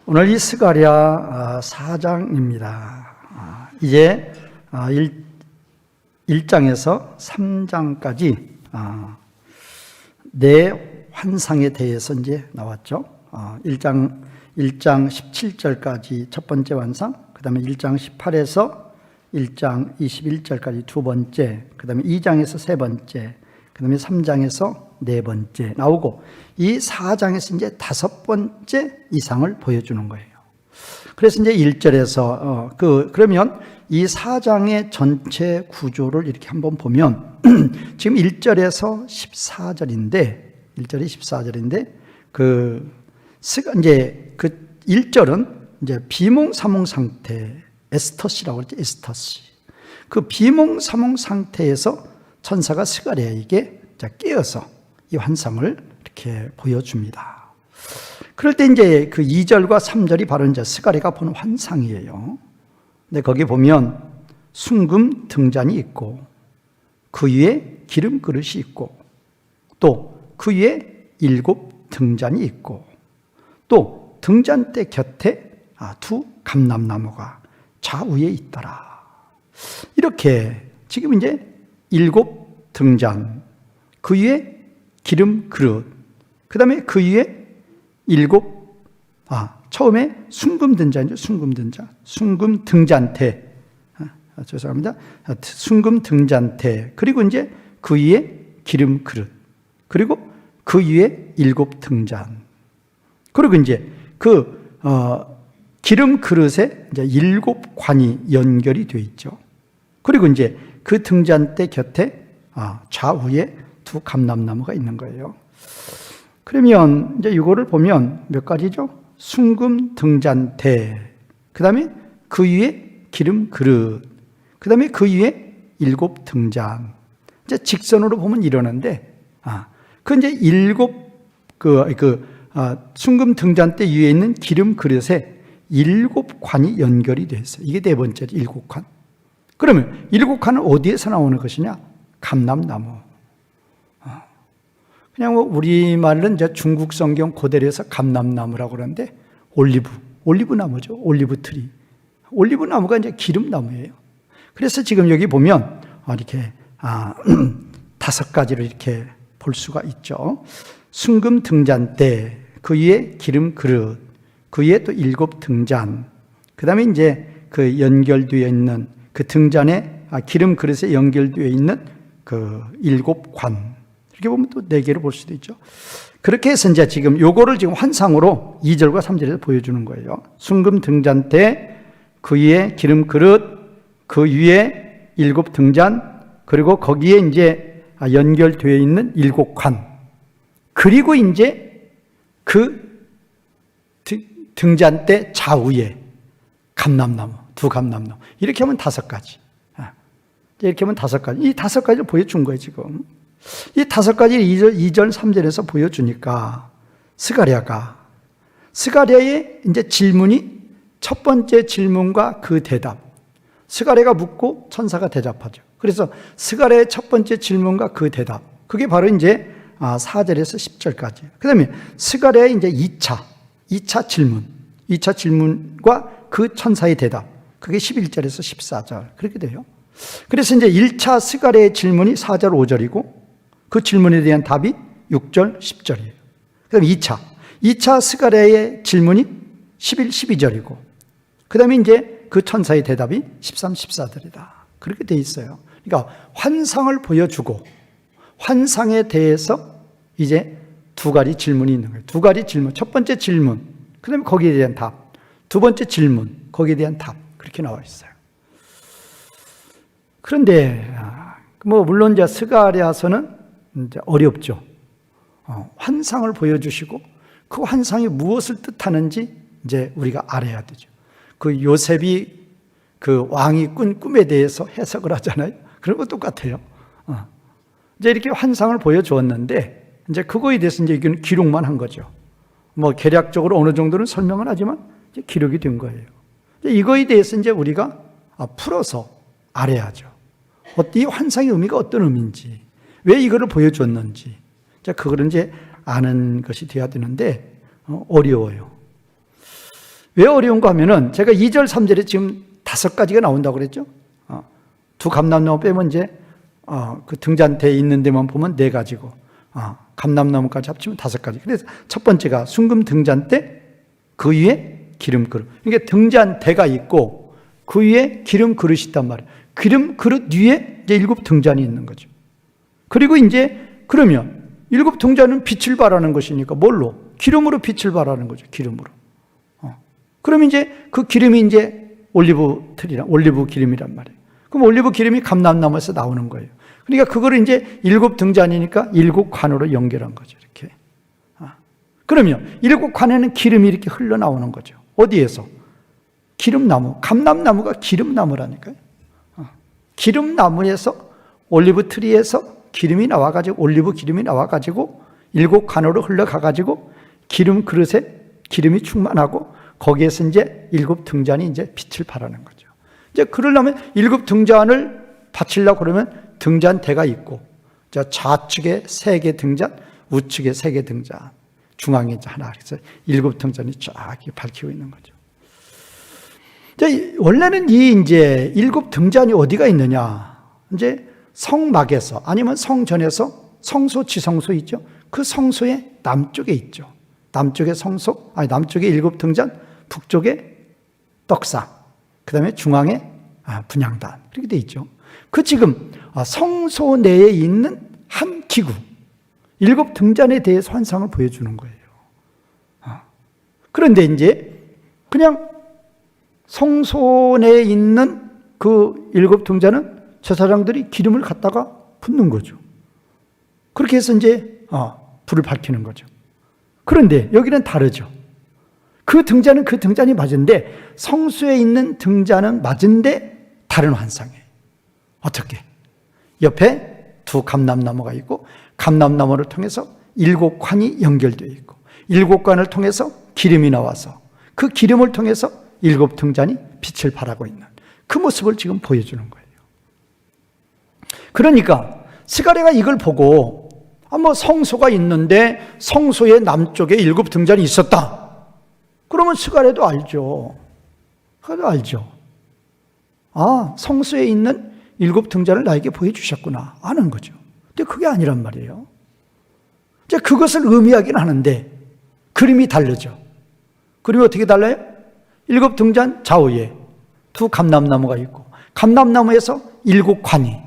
오늘 이 스가랴 4장입니다. 이제 1장에서 3장까지 네 환상에 대해서 이제 나왔죠. 1장 17절까지 첫 번째 환상, 그 다음에 1장 18에서 1장 21절까지 두 번째, 그 다음에 2장에서 세 번째, 그 다음에 3장에서 네 번째 나오고, 이 4장에서 이제 다섯 번째 이상을 보여주는 거예요. 그래서 이제 1절에서 그러면 이 4장의 전체 구조를 이렇게 한번 보면 지금 1절에서 14절인데, 1절이 14절인데 이제 그 1절은 이제 비몽사몽 상태, 에스터시라고 그러죠. 에스터시. 그 비몽사몽 상태에서 천사가 스가랴에게 깨어서 이 환상을 이렇게 보여줍니다. 그럴 때 이제 그 2절과 3절이 바로 이제 스가랴가 보는 환상이에요. 근데 거기 보면 순금 등잔이 있고, 그 위에 기름 그릇이 있고, 또 그 위에 7 등잔이 있고, 또 등잔대 곁에 두 감람나무가 좌우에 있더라. 이렇게 지금 이제 7 등잔, 그 위에 기름 그릇, 그 다음에 그 위에 7, 처음에 순금 등잔이죠. 순금 등잔대. 죄송합니다. 순금 등잔대. 그리고 이제 그 위에 기름 그릇. 그리고 그 위에 7 등잔. 그리고 이제 기름 그릇에 이제 7 관이 연결이 되어 있죠. 그리고 이제 그 등잔대 곁에 좌우에 두 감람나무가 있는 거예요. 그러면 이제 이거를 보면 몇 가지죠? 순금 등잔대, 그 다음에 그 위에 기름 그릇, 그 다음에 그 위에 7 등잔. 이제 직선으로 보면 이러는데, 그 이제 7 순금 등잔대 위에 있는 기름 그릇에 7 관이 연결이 되어 있어요. 이게 네 번째죠. 7 관. 그러면 7 관은 어디에서 나오는 것이냐? 감람나무. 그냥 우리말은 이제 중국 성경 고대로에서 감람나무라고 그러는데 올리브 나무죠. 올리브 트리. 올리브 나무가 이제 기름나무예요. 그래서 지금 여기 보면 이렇게 5가지로 이렇게 볼 수가 있죠. 순금 등잔대, 그 위에 기름 그릇, 그 위에 또 7 등잔, 그 다음에 이제 그 연결되어 있는 그 등잔에 기름 그릇에 연결되어 있는 그 7 관. 이렇게 보면 또 4개로 볼 수도 있죠. 그렇게 해서 이제 지금 요거를 지금 환상으로 2절과 3절에서 보여주는 거예요. 순금 등잔대, 그 위에 기름 그릇, 그 위에 7 등잔, 그리고 거기에 이제 연결되어 있는 7 관. 그리고 이제 그 등잔대 좌우에 감람나무, 두 감람나무. 이렇게 하면 5가지. 이렇게 하면 5가지. 이 5가지를 보여준 거예요, 지금. 이 5가지를 2절, 3절에서 보여주니까 스가랴의 이제 질문이 첫 번째 질문과 그 대답. 스가랴가 묻고 천사가 대답하죠. 그래서 스가랴의 첫 번째 질문과 그 대답. 그게 바로 이제 4절에서 10절까지. 그 다음에 스가랴의 이제 2차 질문. 2차 질문과 그 천사의 대답. 그게 11절에서 14절. 그렇게 돼요. 그래서 이제 1차 스가랴의 질문이 4절, 5절이고, 그 질문에 대한 답이 6절, 10절이에요. 그 다음에 2차 스가랴의 질문이 11, 12절이고, 그 다음에 이제 그 천사의 대답이 13, 14절이다. 그렇게 돼 있어요. 그러니까 환상을 보여주고, 환상에 대해서 이제 2가지 질문이 있는 거예요. 2가지 질문. 첫 번째 질문, 그 다음에 거기에 대한 답. 두 번째 질문, 거기에 대한 답. 그렇게 나와 있어요. 그런데, 물론 이제 스가랴서는 이제 어렵죠. 환상을 보여주시고, 그 환상이 무엇을 뜻하는지 이제 우리가 알아야 되죠. 그 요셉이 그 왕이 꾼 꿈에 대해서 해석을 하잖아요. 그런 거 똑같아요. 이제 이렇게 환상을 보여주었는데, 이제 그거에 대해서 이제 이건 기록만 한 거죠. 계략적으로 어느 정도는 설명을 하지만 이제 기록이 된 거예요. 이거에 대해서 이제 우리가 풀어서 알아야죠. 이 환상의 의미가 어떤 의미인지, 왜 이거를 보여줬는지, 그거를 이제 아는 것이 돼야 되는데 어려워요. 왜 어려운가 하면은 제가 2절, 3절에 지금 5가지가 나온다고 그랬죠. 두 감람나무 빼면 이제 그 등잔대에 있는 데만 보면 4가지고 감람나무까지 합치면 5가지. 그래서 첫 번째가 순금 등잔대, 그 위에 기름 그릇. 그러니까 등잔대가 있고 그 위에 기름 그릇이 있단 말이에요. 기름 그릇 위에 이제 7 등잔이 있는 거죠. 그리고 이제 그러면 7 등잔은 빛을 발하는 것이니까 뭘로? 기름으로 빛을 발하는 거죠. 기름으로. 그러면 이제 그 기름이 이제 올리브 기름이란 말이에요. 그럼 올리브 기름이 감람나무에서 나오는 거예요. 그러니까 그거를 이제 7 등잔이니까 7 관으로 연결한 거죠. 이렇게. 그러면 7 관에는 기름이 이렇게 흘러나오는 거죠. 어디에서? 기름나무. 감람나무가 기름나무라니까요. 기름나무에서 올리브 트리에서 기름이 나와가지고 올리브 기름이 나와가지고 7 관으로 흘러가가지고 기름 그릇에 기름이 충만하고 거기에서 이제 7 등잔이 이제 빛을 발하는 거죠. 이제 그러려면 7 등잔을 받치려고 그러면 등잔대가 있고, 좌측에 3개 등잔, 우측에 3개 등잔, 중앙에 이제 하나, 그래서 7 등잔이 쫙 밝히고 있는 거죠. 원래는 이제 7 등잔이 어디가 있느냐? 이제 성막에서 아니면 성전에서 성소, 지성소 있죠? 그 성소의 남쪽에 있죠. 남쪽에 성소, 남쪽에 7 등잔, 북쪽에 떡상, 그 다음에 중앙에 분향단. 그렇게 돼 있죠. 그 지금 성소 내에 있는 한 기구, 7 등잔에 대해서 환상을 보여주는 거예요. 그런데 이제 그냥 성소 내에 있는 그 7 등잔은 제사장들이 기름을 갖다가 붓는 거죠. 그렇게 해서 이제 불을 밝히는 거죠. 그런데 여기는 다르죠. 그 등잔은 그 등잔이 맞은데 성소에 있는 등잔은 맞은데 다른 환상이에요. 어떻게? 옆에 2 감람나무가 있고 감람나무를 통해서 7 관이 연결되어 있고 7 관을 통해서 기름이 나와서 그 기름을 통해서 7 등잔이 빛을 발하고 있는 그 모습을 지금 보여주는 거예요. 그러니까 스가랴가 이걸 보고 성소가 있는데 성소의 남쪽에 7 등잔이 있었다. 그러면 스가랴도 알죠. 그래도 알죠. 성소에 있는 7 등잔을 나에게 보여주셨구나 아는 거죠. 근데 그게 아니란 말이에요. 이제 그것을 의미하긴 하는데 그림이 다르죠. 그림이 어떻게 달라요? 7 등잔 좌우에 2 감람나무가 있고 감람나무에서 7 관이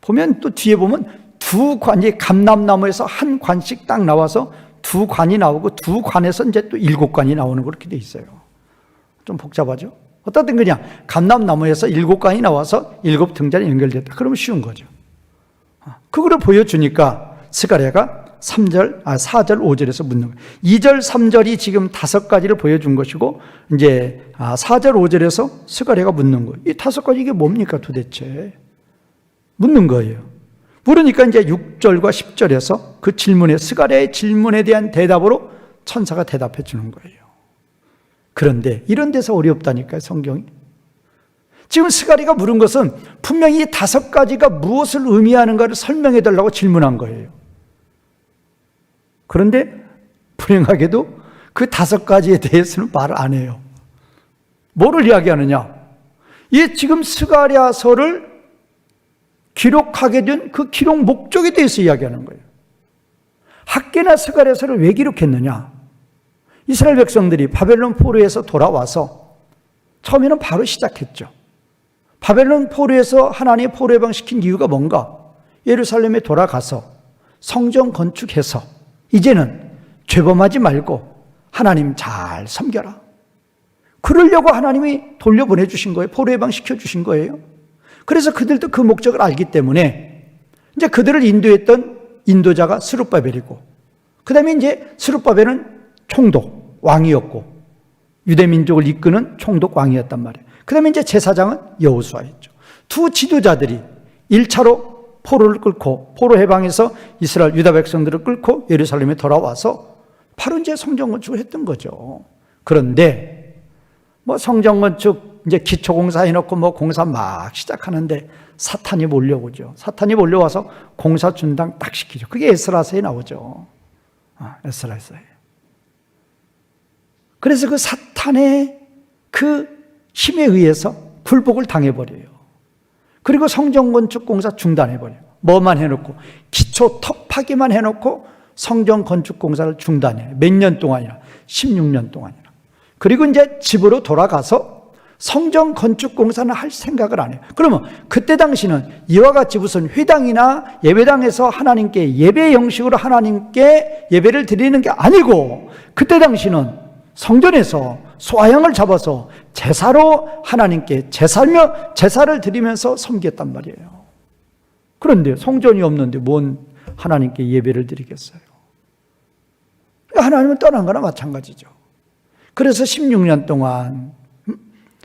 보면 또 뒤에 보면 2 관이 감람나무에서 한 관씩 딱 나와서 2 관이 나오고 2 관에서 이제 또 7 관이 나오는 그렇게 돼 있어요. 좀 복잡하죠? 어떻든 그냥 감람나무에서 7 관이 나와서 7 등잔이 연결됐다. 그러면 쉬운 거죠. 그거를 보여주니까 스가랴가 4절, 5절에서 묻는 거예요. 2절, 3절이 지금 5가지를 보여준 것이고 이제 4절, 5절에서 스가랴가 묻는 거예요. 이 5가지 이게 뭡니까 도대체? 묻는 거예요. 물으니까 이제 6절과 10절에서 그 질문에 스가랴의 질문에 대한 대답으로 천사가 대답해 주는 거예요. 그런데 이런 데서 어렵다니까요, 성경이. 지금 스가랴가 물은 것은 분명히 이 5가지가 무엇을 의미하는가를 설명해 달라고 질문한 거예요. 그런데 불행하게도 그 5가지에 대해서는 말을 안 해요. 뭐를 이야기하느냐? 이 지금 스가랴서를 기록하게 된 그 기록 목적에 대해서 이야기하는 거예요. 학개나 스가랴서를 왜 기록했느냐? 이스라엘 백성들이 바벨론 포로에서 돌아와서 처음에는 바로 시작했죠. 바벨론 포로에서 하나님의 포로 해방시킨 이유가 뭔가? 예루살렘에 돌아가서 성전 건축해서 이제는 죄범하지 말고 하나님 잘 섬겨라. 그러려고 하나님이 돌려보내 주신 거예요. 포로 해방시켜 주신 거예요. 그래서 그들도 그 목적을 알기 때문에 이제 그들을 인도했던 인도자가 스룹바벨이고, 그 다음에 이제 스룹바벨은 총독 왕이었고 유대 민족을 이끄는 총독 왕이었단 말이에요. 그 다음에 이제 제사장은 여호수아였죠. 2 지도자들이 1차로 포로를 끌고 포로 해방해서 이스라엘 유다 백성들을 끌고 예루살렘에 돌아와서 바로 이제 성전 건축을 했던 거죠. 그런데 성전 건축 이제 기초공사 해놓고 공사 막 시작하는데 사탄이 몰려오죠. 사탄이 몰려와서 공사 중단 딱 시키죠. 그게 에스라서에 나오죠. 에스라서에. 그래서 그 사탄 사탄의 그 힘에 의해서 굴복을 당해버려요. 그리고 성전 건축 공사 중단해버려요. 뭐만 해놓고 기초 턱 파기만 해놓고 성전 건축 공사를 중단해요. 몇 년 동안이나 16년 동안이나. 그리고 이제 집으로 돌아가서 성전 건축 공사는 할 생각을 안 해요. 그러면 그때 당시는 이와 같이 무슨 회당이나 예배당에서 하나님께 예배 형식으로 하나님께 예배를 드리는 게 아니고, 그때 당시는 성전에서 소아양을 잡아서 제사로 하나님께 제사를 드리면서 섬겼단 말이에요. 그런데 성전이 없는데 뭔 하나님께 예배를 드리겠어요? 하나님은 떠난 거나 마찬가지죠. 그래서 16년 동안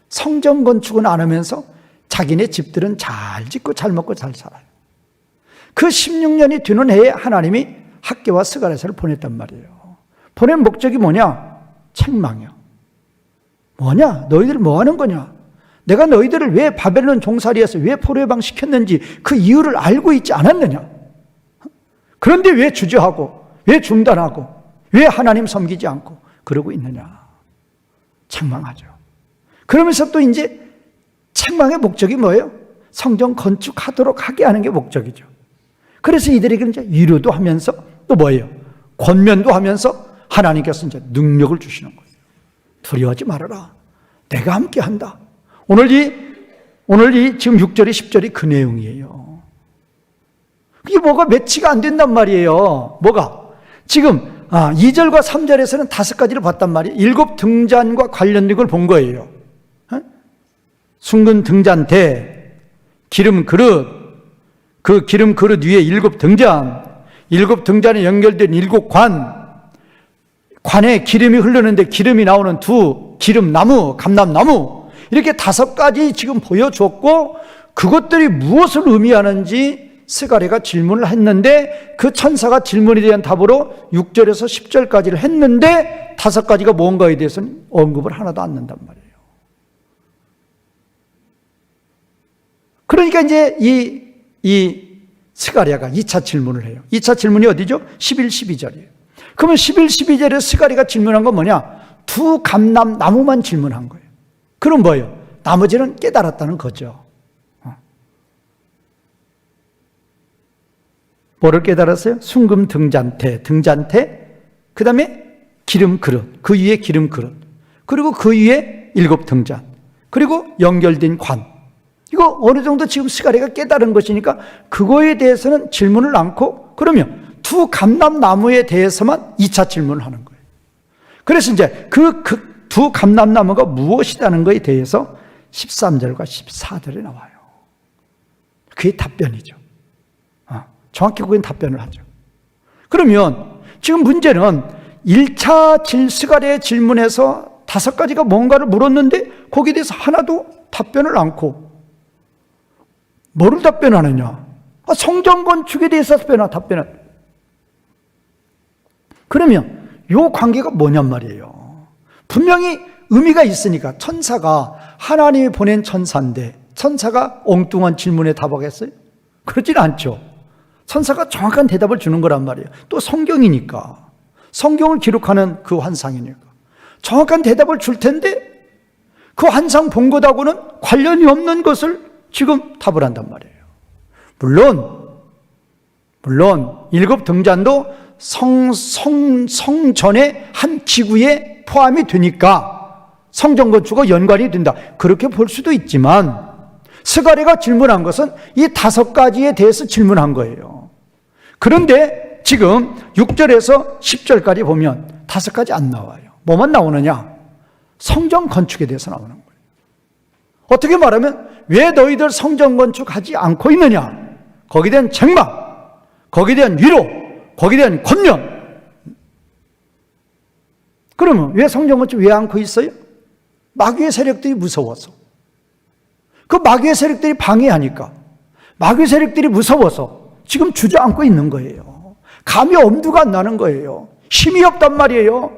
성전 건축은 안 하면서 자기네 집들은 잘 짓고 잘 먹고 잘 살아요. 그 16년이 되는 해에 하나님이 학개와 스가랴를 보냈단 말이에요. 보낸 목적이 뭐냐? 책망이요. 뭐냐? 너희들 뭐 하는 거냐? 내가 너희들을 왜 바벨론 종살이에서 왜 포로해방 시켰는지 그 이유를 알고 있지 않았느냐? 그런데 왜 주저하고 왜 중단하고 왜 하나님 섬기지 않고 그러고 있느냐? 책망하죠. 그러면서 또 이제 책망의 목적이 뭐예요? 성전 건축하도록 하게 하는 게 목적이죠. 그래서 이들에게 이제 위로도 하면서 또 뭐예요? 권면도 하면서 하나님께서 이제 능력을 주시는 거예요. 두려워하지 말아라. 내가 함께 한다. 오늘 이 지금 6절이 10절이 그 내용이에요. 그게 뭐가 매치가 안 된단 말이에요. 뭐가? 지금 2절과 3절에서는 5가지를 봤단 말이에요. 7 등잔과 관련된 걸 본 거예요. 숭근 등잔대, 기름 그릇, 그 기름 그릇 위에 7 등잔, 7 등잔에 연결된 7 관에 기름이 흐르는데 기름이 나오는 2 기름나무, 감람나무, 이렇게 5가지 지금 보여줬고, 그것들이 무엇을 의미하는지 스가랴가 질문을 했는데, 그 천사가 질문에 대한 답으로 6절에서 10절까지를 했는데 5가지가 뭔가에 대해서는 언급을 하나도 안 한단 말이에요. 그러니까 이제 이 스가랴가 2차 질문을 해요. 2차 질문이 어디죠? 11, 12절이에요. 그러면 11, 12절에 스가랴가 질문한 건 뭐냐? 2 감람나무만 질문한 거예요. 그럼 뭐예요? 나머지는 깨달았다는 거죠. 뭐를 깨달았어요? 숭금 등잔대, 그 다음에 기름 그릇, 그 위에 기름 그릇, 그리고 그 위에 7 등잔, 그리고 연결된 관. 이거 어느 정도 지금 스가랴가 깨달은 것이니까 그거에 대해서는 질문을 않고, 그러면 2 감람나무에 대해서만 2차 질문을 하는 거예요. 그래서 이제 그 2 감람나무가 무엇이라는 것에 대해서 13절과 14절에 나와요. 그게 답변이죠. 정확히 그건 답변을 하죠. 그러면 지금 문제는 1차 스가랴의 질문에서 5가지가 뭔가를 물었는데 거기에 대해서 하나도 답변을 않고, 뭐를 답변하느냐? 성전 건축에 대해서 답변을. 그러면 이 관계가 뭐냔 말이에요. 분명히 의미가 있으니까. 천사가 하나님이 보낸 천사인데 천사가 엉뚱한 질문에 답하겠어요? 그렇지는 않죠. 천사가 정확한 대답을 주는 거란 말이에요. 또 성경이니까, 성경을 기록하는 그 환상이니까 정확한 대답을 줄 텐데 그 환상 본 것하고는 관련이 없는 것을 지금 답을 한단 말이에요. 물론 7 등잔도 성전의 한 기구에 포함이 되니까 성전 건축과 연관이 된다, 그렇게 볼 수도 있지만, 스가랴가 질문한 것은 이 5가지에 대해서 질문한 거예요. 그런데 지금 6절에서 10절까지 보면 5가지 안 나와요. 뭐만 나오느냐? 성전 건축에 대해서 나오는 거예요. 어떻게 말하면 왜 너희들 성전 건축하지 않고 있느냐? 거기에 대한 책망, 거기에 대한 위로, 거기에 대한 권면. 그러면 왜 성전 건축 왜 않고 있어요? 마귀의 세력들이 무서워서. 그 마귀의 세력들이 방해하니까, 마귀의 세력들이 무서워서 지금 주저앉고 있는 거예요. 감히 엄두가 안 나는 거예요. 힘이 없단 말이에요.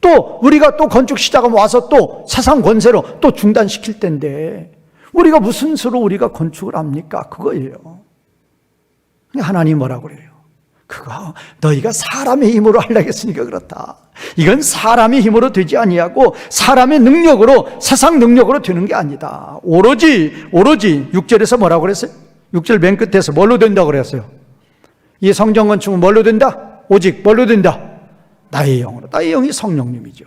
또 우리가 또 건축 시작하면 와서 또 세상 권세로 또 중단시킬 텐데 우리가 무슨 수로 우리가 건축을 합니까? 그거예요. 하나님 뭐라고 그래요? 그거 너희가 사람의 힘으로 하려고 했으니까 그렇다. 이건 사람의 힘으로 되지 아니하고 사람의 능력으로, 세상 능력으로 되는 게 아니다. 오로지 6절에서 뭐라고 그랬어요? 6절 맨 끝에서 뭘로 된다고 그랬어요? 이 성전 건축은 뭘로 된다? 오직 뭘로 된다? 나의 영으로. 나의 영이 성령님이죠.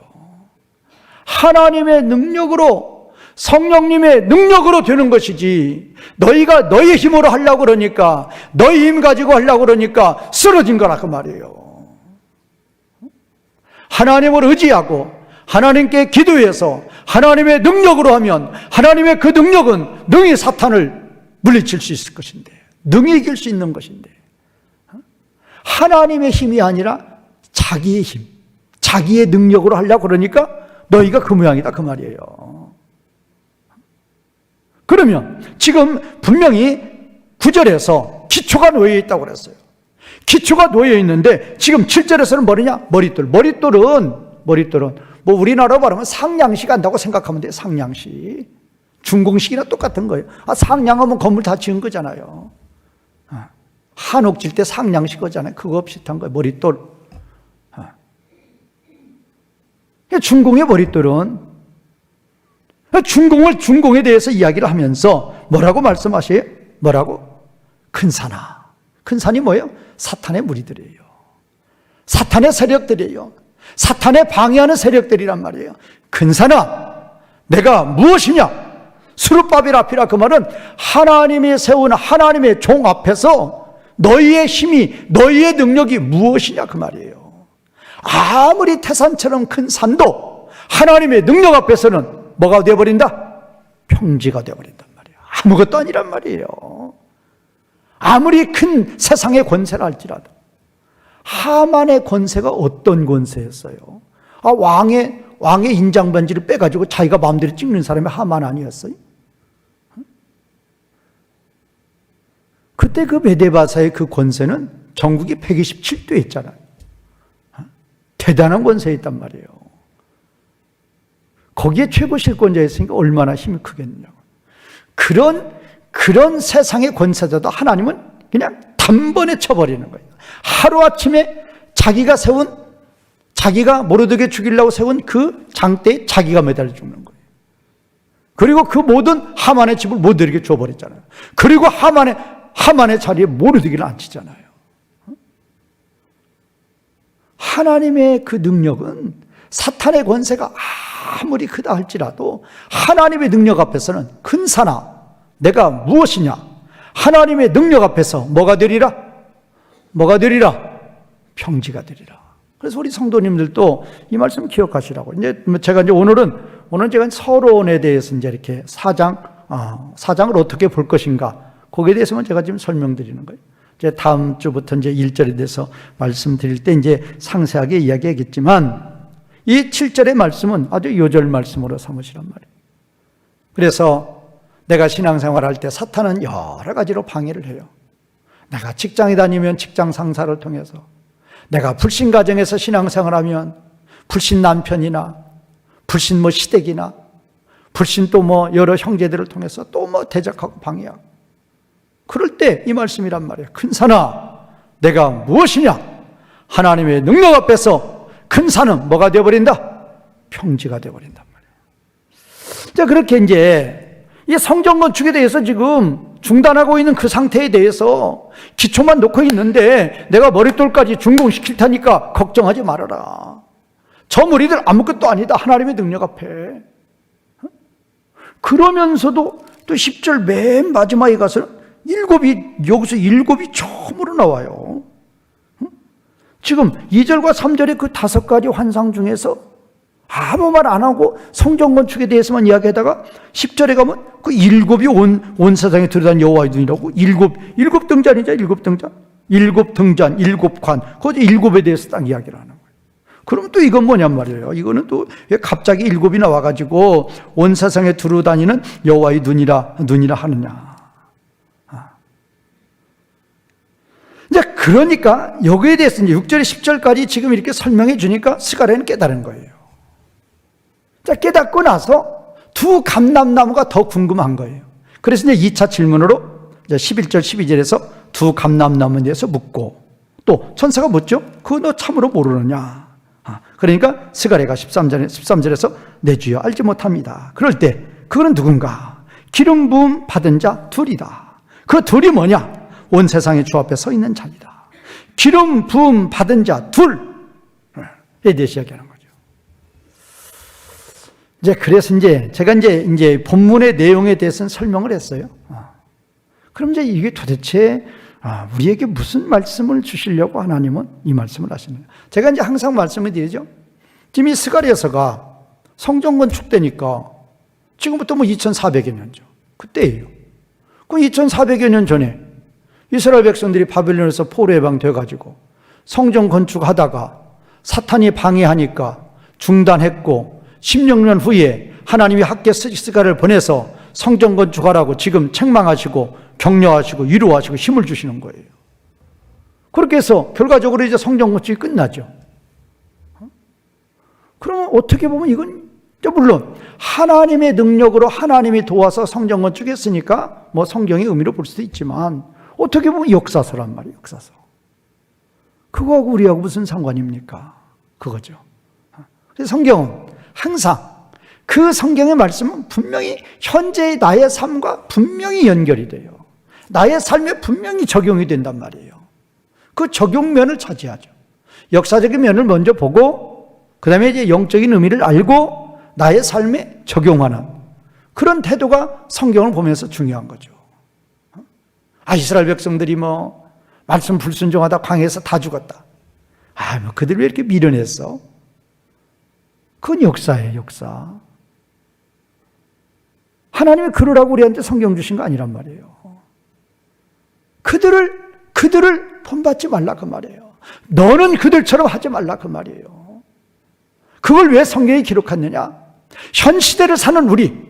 하나님의 능력으로, 성령님의 능력으로 되는 것이지, 너희가 너희 힘으로 하려고 그러니까, 너희 힘 가지고 하려고 그러니까 쓰러진 거라 그 말이에요. 하나님을 의지하고 하나님께 기도해서 하나님의 능력으로 하면 하나님의 그 능력은 능히 사탄을 물리칠 수 있을 것인데, 능히 이길 수 있는 것인데, 하나님의 힘이 아니라 자기의 힘, 자기의 능력으로 하려고 그러니까 너희가 그 모양이다 그 말이에요. 그러면 지금 분명히 9절에서 기초가 놓여 있다고 그랬어요. 기초가 놓여 있는데 지금 7절에서는 뭐냐? 머릿돌은 뭐 우리나라로 말하면 상냥식 한다고 생각하면 돼요. 상냥식. 중공식이나 똑같은 거예요. 상냥하면 건물 다 지은 거잖아요. 한옥 질 때 상냥식 거잖아요. 그거 비슷한 거예요. 머릿돌. 중공의 머릿돌은 중공에 대해서 이야기를 하면서 뭐라고 말씀하셔요? 뭐라고? 큰 산아. 큰 산이 뭐예요? 사탄의 무리들이에요. 사탄의 세력들이에요. 사탄의 방해하는 세력들이란 말이에요. 큰 산아, 내가 무엇이냐? 스룹바벨 앞이라 그 말은 하나님이 세운 하나님의 종 앞에서 너희의 힘이, 너희의 능력이 무엇이냐 그 말이에요. 아무리 태산처럼 큰 산도 하나님의 능력 앞에서는 뭐가 되어버린다? 평지가 되어버린단 말이에요. 아무것도 아니란 말이에요. 아무리 큰 세상의 권세라 할지라도. 하만의 권세가 어떤 권세였어요? 왕의 인장반지를 빼가지고 자기가 마음대로 찍는 사람이 하만 아니었어요? 그때 그 메데바사의 그 권세는 전국이 127도 했잖아요. 대단한 권세였단 말이에요. 거기에 최고 실권자였으니까 얼마나 힘이 크겠냐고. 그런 세상의 권세자도 하나님은 그냥 단번에 쳐버리는 거예요. 하루아침에 자기가 모르드게 죽이려고 세운 그 장대에 자기가 매달려 죽는 거예요. 그리고 그 모든 하만의 집을 모르드게 줘버렸잖아요. 그리고 하만의 자리에 모르드게를 앉히잖아요. 하나님의 그 능력은 사탄의 권세가 아무리 크다 할지라도 하나님의 능력 앞에서는 큰 산아, 내가 무엇이냐? 하나님의 능력 앞에서 뭐가 되리라? 뭐가 되리라? 평지가 되리라. 그래서 우리 성도님들도 이 말씀 기억하시라고. 제가 오늘은 제가 서론에 대해서 이제 이렇게 사장을 어떻게 볼 것인가, 거기에 대해서만 제가 지금 설명드리는 거예요. 이제 다음 주부터 이제 1절에 대해서 말씀드릴 때 이제 상세하게 이야기하겠지만, 이 7절의 말씀은 아주 요절 말씀으로 삼으시란 말이에요. 그래서 내가 신앙생활 할 때 사탄은 여러 가지로 방해를 해요. 내가 직장에 다니면 직장 상사를 통해서, 내가 불신 가정에서 신앙생활하면 불신 남편이나 불신 시댁이나 불신 또 여러 형제들을 통해서 또 대적하고 방해하고, 그럴 때 이 말씀이란 말이에요. 큰 산아, 내가 무엇이냐? 하나님의 능력 앞에서 큰 산은 뭐가 되어버린다? 평지가 되어버린단 말이에요. 자, 그렇게 이제 이 성전 건축에 대해서 지금 중단하고 있는 그 상태에 대해서 기초만 놓고 있는데, 내가 머릿돌까지 준공시킬 테니까 걱정하지 말아라. 저 무리들 아무것도 아니다, 하나님의 능력 앞에. 그러면서도 또 10절 맨 마지막에 가서는 여기서 일곱이 처음으로 나와요. 지금 2절과 3절의 그 5가지 환상 중에서 아무 말 안 하고 성전 건축에 대해서만 이야기하다가 10절에 가면 그 7이 온 세상에 들어다니는 여호와의 눈이라고, 일곱 등잔이죠. 7등잔. 7등잔, 7관. 거기 7에 대해서 딱 이야기를 하는 거예요. 그럼 또 이건 뭐냔 말이에요. 이거는 또 갑자기 7이 나와가지고 온 세상에 두루다니는 여호와의 눈이라 하느냐. 이제 그러니까 여기에 대해서 이제 6절, 10절까지 지금 이렇게 설명해 주니까 스가랴는 깨달은 거예요. 자, 깨닫고 나서 두 감람나무가 더 궁금한 거예요. 그래서 이제 2차 질문으로 이제 11절, 12절에서 두 감람나무에 대해서 묻고, 또 천사가 묻죠. 그거 너 참으로 모르느냐. 그러니까 스가랴가 13절에서 내 주여 알지 못합니다. 그럴 때 그거는 누군가? 기름 부음 받은 자 둘이다. 그 둘이 뭐냐? 온 세상의 주 앞에 서 있는 자이다. 기름 부음 받은 자 둘에 대해서 이야기하는 거죠. 그래서 제가 본문의 내용에 대해서는 설명을 했어요. 그럼 이게 도대체 우리에게 무슨 말씀을 주시려고 하나님은 이 말씀을 하시는 거예요. 제가 항상 말씀을 드리죠. 지금 이 스가랴서가 성전 건축 때니까 지금부터 2400여 년죠. 그때예요. 그 2400여 년 전에 이스라엘 백성들이 바벨론에서 포로 해방돼가지고 성전 건축하다가 사탄이 방해하니까 중단했고 16년 후에 하나님이 학개 스가랴를 보내서 성전 건축하라고 지금 책망하시고 격려하시고 위로하시고 힘을 주시는 거예요. 그렇게 해서 결과적으로 이제 성전 건축이 끝나죠. 그러면 어떻게 보면 이건 물론 하나님의 능력으로 하나님이 도와서 성전 건축했으니까 성경의 의미로 볼 수도 있지만 어떻게 보면 역사서란 말이에요. 역사서. 그거하고 우리하고 무슨 상관입니까? 그거죠. 그래서 성경은 항상 그 성경의 말씀은 분명히 현재의 나의 삶과 분명히 연결이 돼요. 나의 삶에 분명히 적용이 된단 말이에요. 그 적용면을 차지하죠. 역사적인 면을 먼저 보고 그 다음에 이제 영적인 의미를 알고 나의 삶에 적용하는 그런 태도가 성경을 보면서 중요한 거죠. 이스라엘 백성들이 말씀 불순종하다 광야에서 다 죽었다. 그들 왜 이렇게 미련했어? 그건 역사예요, 역사. 하나님이 그러라고 우리한테 성경 주신 거 아니란 말이에요. 그들을 본받지 말라 그 말이에요. 너는 그들처럼 하지 말라 그 말이에요. 그걸 왜 성경에 기록했느냐? 현 시대를 사는 우리,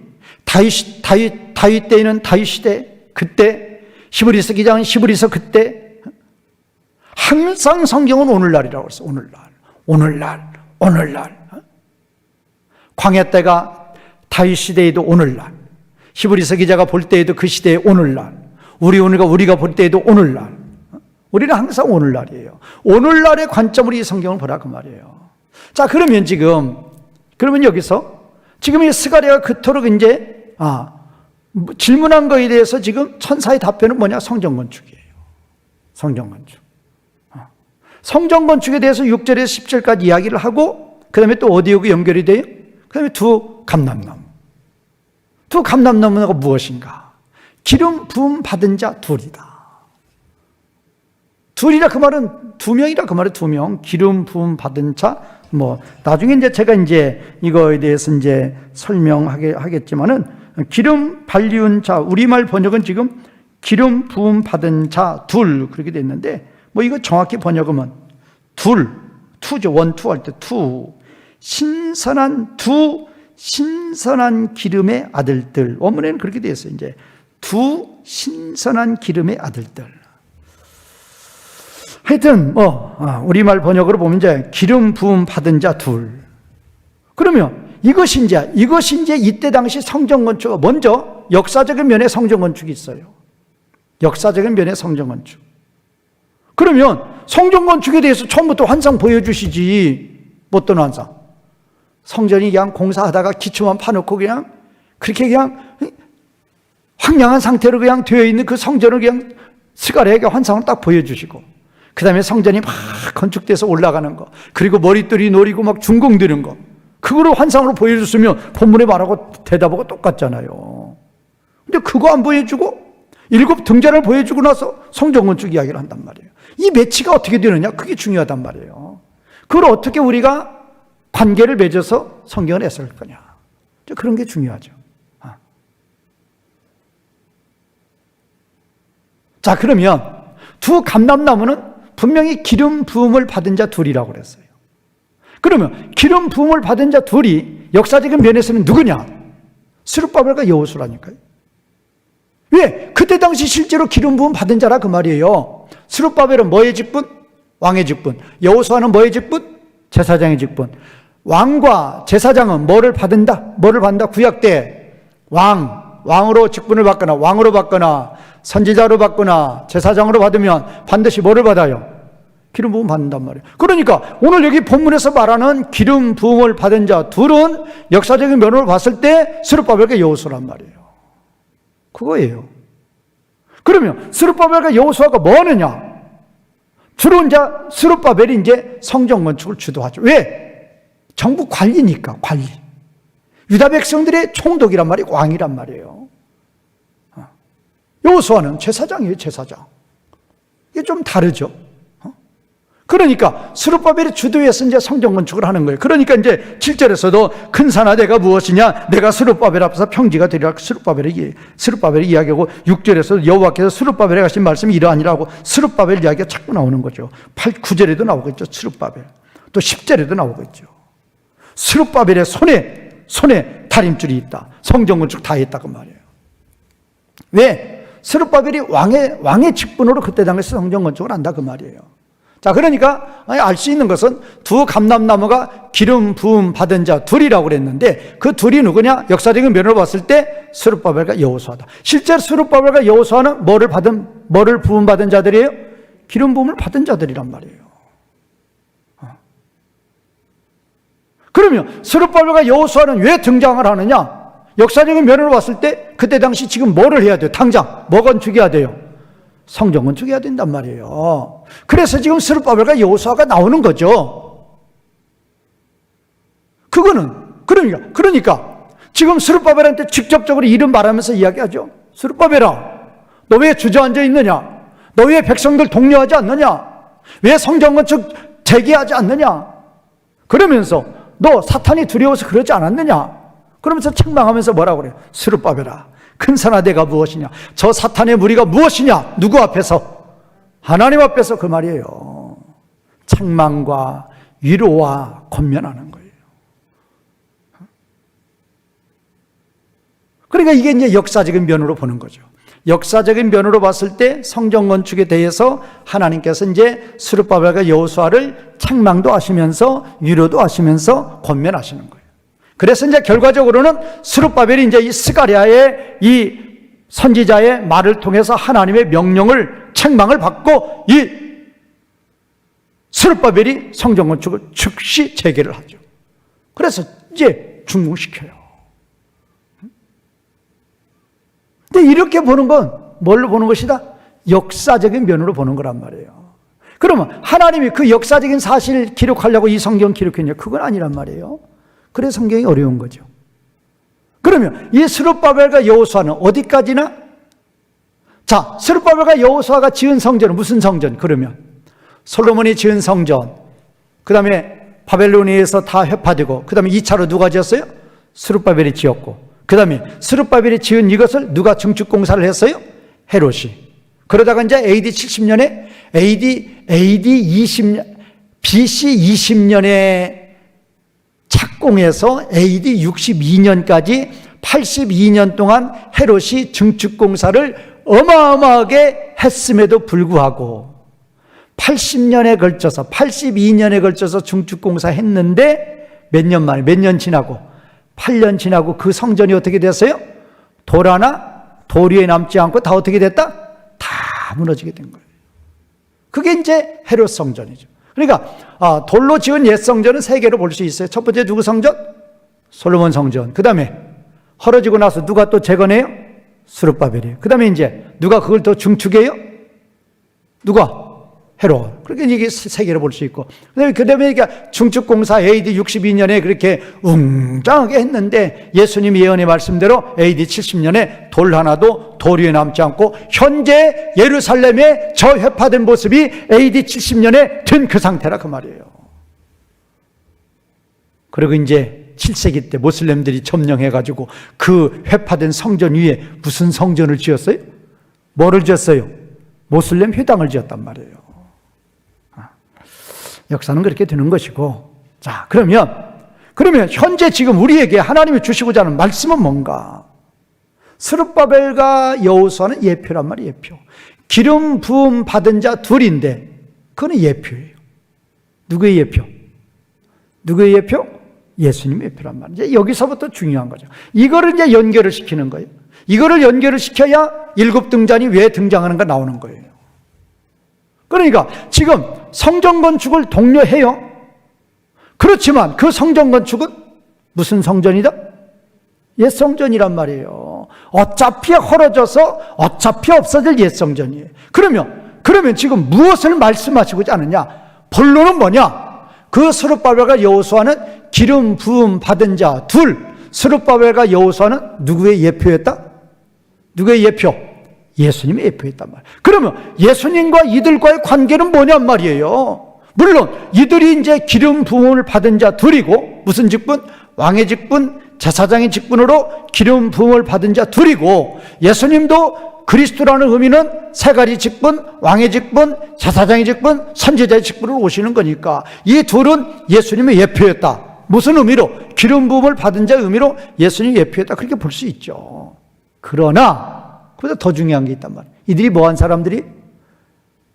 다윗 때에는 다윗 시대, 그때 히브리서 기장은 히브리서 그때, 항상 성경은 오늘날이라고 했어요. 오늘날. 광야 때가 다윗 시대에도 오늘날, 히브리서 기자가 볼 때에도 그 시대의 오늘날, 우리가 볼 때에도 오늘날. 우리는 항상 오늘날이에요. 오늘날의 관점으로 이 성경을 보라 그 말이에요. 자, 그러면 여기서 지금 이 스가랴가 그토록 질문한 거에 대해서 지금 천사의 답변은 뭐냐? 성전 건축이에요. 성전 건축. 성전 건축에 대해서 6절에서 10절까지 이야기를 하고 그 다음에 또 어디하고 연결이 돼요? 그 다음에 두 감람나무. 두 감람나무가 무엇인가? 기름 부음 받은 자 둘이다. 둘이라 그 말은 두 명이라 그 말은 두 명. 기름 부음 받은 자 나중에 제가 이거에 대해서 설명하겠지만은 기름 발리운 자, 우리말 번역은 지금 기름 부음 받은 자 둘 그렇게 돼 있는데 이거 정확히 번역하면 투죠. 원투 할 때 투. 신선한 기름의 아들들. 원문에는 그렇게 되어 있어요. 두 신선한 기름의 아들들. 하여튼 우리말 번역으로 보면 기름 부음 받은 자 둘. 그러면 이것이 이때 당시 성전 건축, 먼저 역사적인 면에 성전 건축이 있어요. 역사적인 면에 성전 건축. 그러면 성전 건축에 대해서 처음부터 환상 보여주시지. 어떤 환상? 성전이 그냥 공사하다가 기초만 파놓고 그렇게 황량한 상태로 되어 있는 그 성전을 스가랴에게 환상을 딱 보여주시고 그 다음에 성전이 막 건축돼서 올라가는 거, 그리고 머리들이 노리고 막 준공되는 거, 그거를 환상으로 보여줬으면 본문에 말하고 대답하고 똑같잖아요. 근데 그거 안 보여주고 7 등잔을 보여주고 나서 성전 건축 이야기를 한단 말이에요. 이 매치가 어떻게 되느냐? 그게 중요하단 말이에요. 그걸 어떻게 우리가 관계를 맺어서 성경을 해석할 거냐? 그런 게 중요하죠. 자, 그러면 두 감람나무는 분명히 기름 부음을 받은 자 둘이라고 그랬어요. 그러면 기름 부음을 받은 자 둘이 역사적인 면에서는 누구냐? 스룹바벨과 여호수아라니까요. 왜? 그때 당시 실제로 기름 부음 받은 자라 그 말이에요. 스룹바벨은 뭐의 직분? 왕의 직분. 여호수아는 뭐의 직분? 제사장의 직분. 왕과 제사장은 뭐를 받는다? 구약 때 왕으로 직분을 받거나 왕으로 받거나 선지자로 받거나 제사장으로 받으면 반드시 뭐를 받아요? 기름 부음 받는단 말이에요. 그러니까 오늘 여기 본문에서 말하는 기름 부음을 받은 자 둘은 역사적인 면으로 봤을 때 스룹바벨과 여호수아란 말이에요. 그거예요. 그러면 스룹바벨과 여호수아가 뭐 하느냐? 주로 이제 스룹바벨이 이제 성전 건축을 주도하죠. 왜? 정부 관리니까, 관리. 유다 백성들의 총독이란 말이 왕이란 말이에요. 여호수아는 제사장이에요, 제사장. 이게 좀 다르죠. 그러니까 스룹바벨이 주도해서 이제 성전 건축을 하는 거예요. 그러니까 이제 7절에서도 큰 산아 내가 무엇이냐? 내가 스룹바벨 앞에서 평지가 되리라. 스룹바벨이 이야기하고 6절에서 여호와께서 스룹바벨에 하신 말씀이 이러하니라고 스룹바벨 이야기가 자꾸 나오는 거죠. 9절에도 나오겠죠. 스룹바벨. 또 10절에도 나오겠죠. 스룹바벨의 손에 다림줄이 있다. 성전 건축 다 했다고 말이에요. 왜? 스룹바벨이 왕의 직분으로 그때 당시에 성전 건축을 한다 그 말이에요. 자, 그러니까 알 수 있는 것은 두 감람나무가 기름 부음 받은 자 둘이라고 그랬는데 그 둘이 누구냐? 역사적인 면으로 봤을 때 스룹바벨과 여호수아다. 실제 스룹바벨과 여호수아는 뭐를 부음 받은 자들이에요? 기름 부음을 받은 자들이란 말이에요. 그러면 스룹바벨과 여호수아는 왜 등장을 하느냐? 역사적인 면으로 봤을 때 그때 당시 지금 뭐를 해야 돼요? 당장 뭐 건축해야 돼요? 성전 건축해야 된단 말이에요. 그래서 지금 스룹바벨과 여호수아가 나오는 거죠. 그러니까 지금 스룹바벨한테 직접적으로 이름 말하면서 이야기하죠. 스룹바벨아, 너 왜 주저앉아 있느냐? 너 왜 백성들 독려하지 않느냐? 왜 성전 건축 재개하지 않느냐? 그러면서 너 사탄이 두려워서 그러지 않았느냐? 그러면서 책망하면서 뭐라고 그래요? 스룹바벨아, 큰 산아 내가 무엇이냐? 저 사탄의 무리가 무엇이냐? 누구 앞에서? 하나님 앞에서 그 말이에요. 책망과 위로와 권면하는 거예요. 그러니까 이게 이제 역사적인 면으로 보는 거죠. 역사적인 면으로 봤을 때 성전 건축에 대해서 하나님께서 이제 스룹바벨과 여호수아를 책망도 하시면서 위로도 하시면서 권면하시는 거예요. 그래서 이제 결과적으로는 스룹바벨이 이제 이 스가랴의 이 선지자의 말을 통해서 하나님의 명령을 책망을 받고 이 스룹바벨이 성전 건축을 즉시 재개를 하죠. 그래서 이제 중공시켜요. 근데 이렇게 보는 건 뭘로 보는 것이다? 역사적인 면으로 보는 거란 말이에요. 그러면 하나님이 그 역사적인 사실을 기록하려고 이 성경 기록했냐? 그건 아니란 말이에요. 그래서 성경이 어려운 거죠. 그러면 이 스룹바벨과 여호수아는 어디까지나? 자, 스룹바벨과 여호수아가 지은 성전은 무슨 성전? 그러면 솔로몬이 지은 성전, 그 다음에 바벨로니아에서 다 회파되고, 그 다음에 2차로 누가 지었어요? 스룹바벨이 지었고, 그 다음에 스룹바벨이 지은 이것을 누가 증축 공사를 했어요? 헤롯이. 그러다가 이제 AD 70년에 BC 20년에 착공해서 AD 62년까지 82년 동안 헤롯이 증축 공사를 어마어마하게 했음에도 불구하고 82년에 걸쳐서 증축 공사 했는데 몇 년 지나고 8년 지나고 그 성전이 어떻게 됐어요? 돌 위에 남지 않고 다 어떻게 됐다? 다 무너지게 된 거예요. 그게 이제 헤롯 성전이죠. 그러니까 돌로 지은 옛 성전은 세 개로 볼 수 있어요. 첫 번째 누구 성전? 솔로몬 성전. 그 다음에 헐어지고 나서 누가 또 재건해요? 스룹바벨이에요. 그 다음에 이제 누가 그걸 더 증축해요? 누가? 헤롯. 그렇게 이게 세 개로 볼 수 있고. 그 다음에 증축 공사 AD 62년에 그렇게 웅장하게 했는데 예수님 예언의 말씀대로 AD 70년에 돌 하나도 돌 위에 남지 않고 현재 예루살렘의 저 회파된 모습이 AD 70년에 된 그 상태라 그 말이에요. 그리고 이제 7세기 때 모슬렘들이 점령해가지고 그 회파된 성전 위에 무슨 성전을 지었어요? 뭐를 지었어요? 모슬렘 회당을 지었단 말이에요. 역사는 그렇게 되는 것이고. 자, 그러면 현재 지금 우리에게 하나님이 주시고자 하는 말씀은 뭔가? 스룹바벨과 여호수아는 예표란 말이에요. 예표. 기름 부음 받은 자 둘인데 그거는 예표예요. 누구의 예표? 누구의 예표? 예수님의 예표란 말이에요. 이제 여기서부터 중요한 거죠. 이거를 이제 연결을 시키는 거예요. 이거를 연결을 시켜야 일곱 등잔이 왜 등장하는가 나오는 거예요. 그러니까 지금 성전 건축을 독려해요. 그렇지만 그 성전 건축은 무슨 성전이다? 옛 성전이란 말이에요. 어차피 헐어져서 어차피 없어질 옛 성전이에요. 그러면 지금 무엇을 말씀하시고자 하느냐? 본론은 뭐냐? 그 스룹바벨과 여호수아는 기름 부음 받은 자 둘, 스룹바벨과 여호수아는 누구의 예표였다? 누구의 예표? 예수님의 예표였단 말이에요. 그러면 예수님과 이들과의 관계는 뭐냔 말이에요. 물론 이들이 이제 기름 부음을 받은 자 둘이고, 무슨 직분? 왕의 직분, 제사장의 직분으로 기름 부음을 받은 자 둘이고, 예수님도 그리스도라는 의미는 세 가지 직분, 왕의 직분, 제사장의 직분, 선지자의 직분으로 오시는 거니까 이 둘은 예수님의 예표였다. 무슨 의미로? 기름 부음을 받은 자의 의미로 예수님의 예표였다. 그렇게 볼 수 있죠. 그러나 그보다 더 중요한 게 있단 말이에요. 이들이 뭐한 사람들이?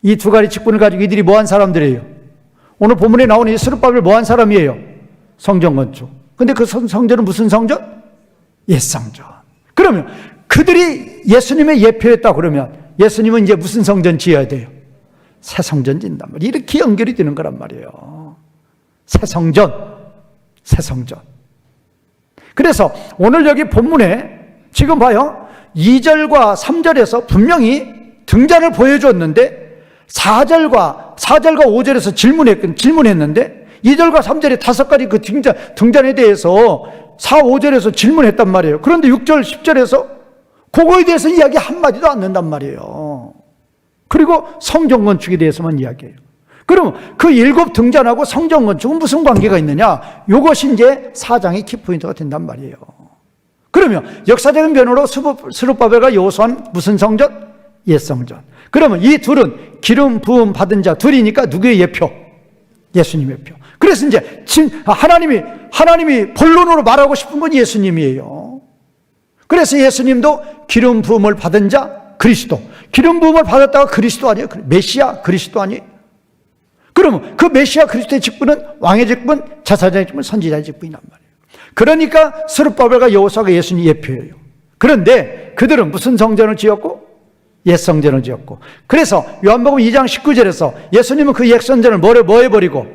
이 두 가지 직분을 가지고 이들이 뭐한 사람들이에요? 오늘 본문에 나오는 이 스룹바벨 뭐한 사람이에요? 성전 건축. 근데 그 성전은 무슨 성전? 옛 성전. 그러면 그들이 예수님의 예표였다 그러면 예수님은 이제 무슨 성전 지어야 돼요? 새 성전 짓는단 말이에요. 이렇게 연결이 되는 거란 말이에요. 새 성전. 새 성전. 그래서 오늘 여기 본문에 지금 봐요. 2절과 3절에서 분명히 등잔을 보여줬는데 4절과 5절에서 질문했는데 2절과 3절에 5가지 그 등잔에 대해서 4, 5절에서 질문했단 말이에요. 그런데 6절, 10절에서 그거에 대해서 이야기 한마디도 안 는단 말이에요. 그리고 성전 건축에 대해서만 이야기해요. 그럼 그 7 등잔하고 성전 건축은 무슨 관계가 있느냐? 이것이 이제 4장의 키포인트가 된단 말이에요. 그러면 역사적인 면으로 스룹바벨과 여호수아는 무슨 성전? 옛 성전. 그러면 이 둘은 기름 부음 받은 자 둘이니까 누구의 예표? 예수님의 예표. 그래서 이제 하나님이 본론으로 말하고 싶은 건 예수님이에요. 그래서 예수님도 기름 부음을 받은 자 그리스도. 기름 부음을 받았다가 그리스도 아니에요? 메시아 그리스도 아니에요? 그러면 그 메시아 그리스도의 직분은 왕의 직분, 제사장의 직분, 선지자의 직분이란 말이에요. 그러니까 스룹바벨과 여호수아가 예수님 예표예요. 그런데 그들은 무슨 성전을 지었고? 옛 성전을 지었고. 그래서 요한복음 2장 19절에서 예수님은 그 옛 성전을 뭐 해버리고?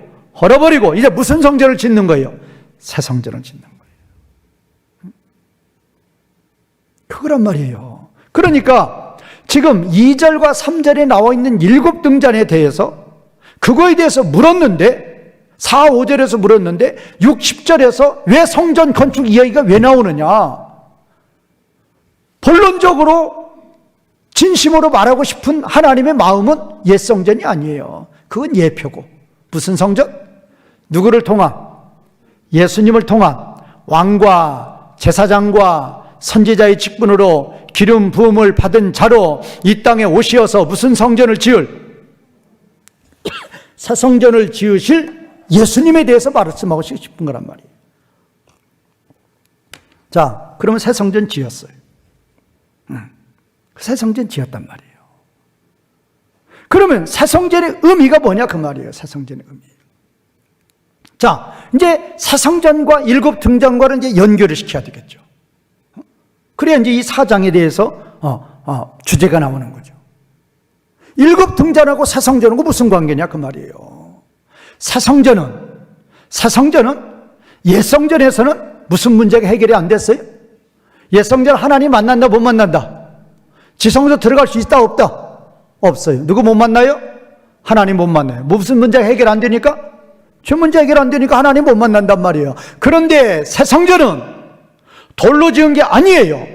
헐어버리고 이제 무슨 성전을 짓는 거예요? 새 성전을 짓는 거예요. 그거란 말이에요. 그러니까 지금 2절과 3절에 나와 있는 7 등잔에 대해서 그거에 대해서 물었는데 4, 5절에서 물었는데 6, 10절에서 왜 성전 건축 이야기가 왜 나오느냐? 본론적으로 진심으로 말하고 싶은 하나님의 마음은 옛 성전이 아니에요. 그건 예표고. 무슨 성전? 누구를 통한? 예수님을 통한 왕과 제사장과 선지자의 직분으로 기름 부음을 받은 자로 이 땅에 오시어서 무슨 성전을 새 성전을 지으실 예수님에 대해서 말씀하고 싶은 거란 말이에요. 자, 그러면 새 성전 지었어요. 새 성전 지었단 말이에요. 그러면 새 성전의 의미가 뭐냐 그 말이에요. 새 성전의 의미. 자, 이제 새 성전과 7 등잔과를 이제 연결을 시켜야 되겠죠. 그래야 이제 이 4장에 대해서 주제가 나오는 거죠. 7 등잔하고 새 성전하고 무슨 관계냐 그 말이에요. 새 성전은 옛 성전에서는 무슨 문제가 해결이 안 됐어요? 옛 성전 하나님 만난다 못 만난다? 지성소 들어갈 수 있다 없다? 없어요. 누구 못 만나요? 하나님 못 만나요. 무슨 문제가 해결 안 되니까? 죄 문제 해결 안 되니까 하나님 못 만난단 말이에요. 그런데 새 성전은 돌로 지은 게 아니에요.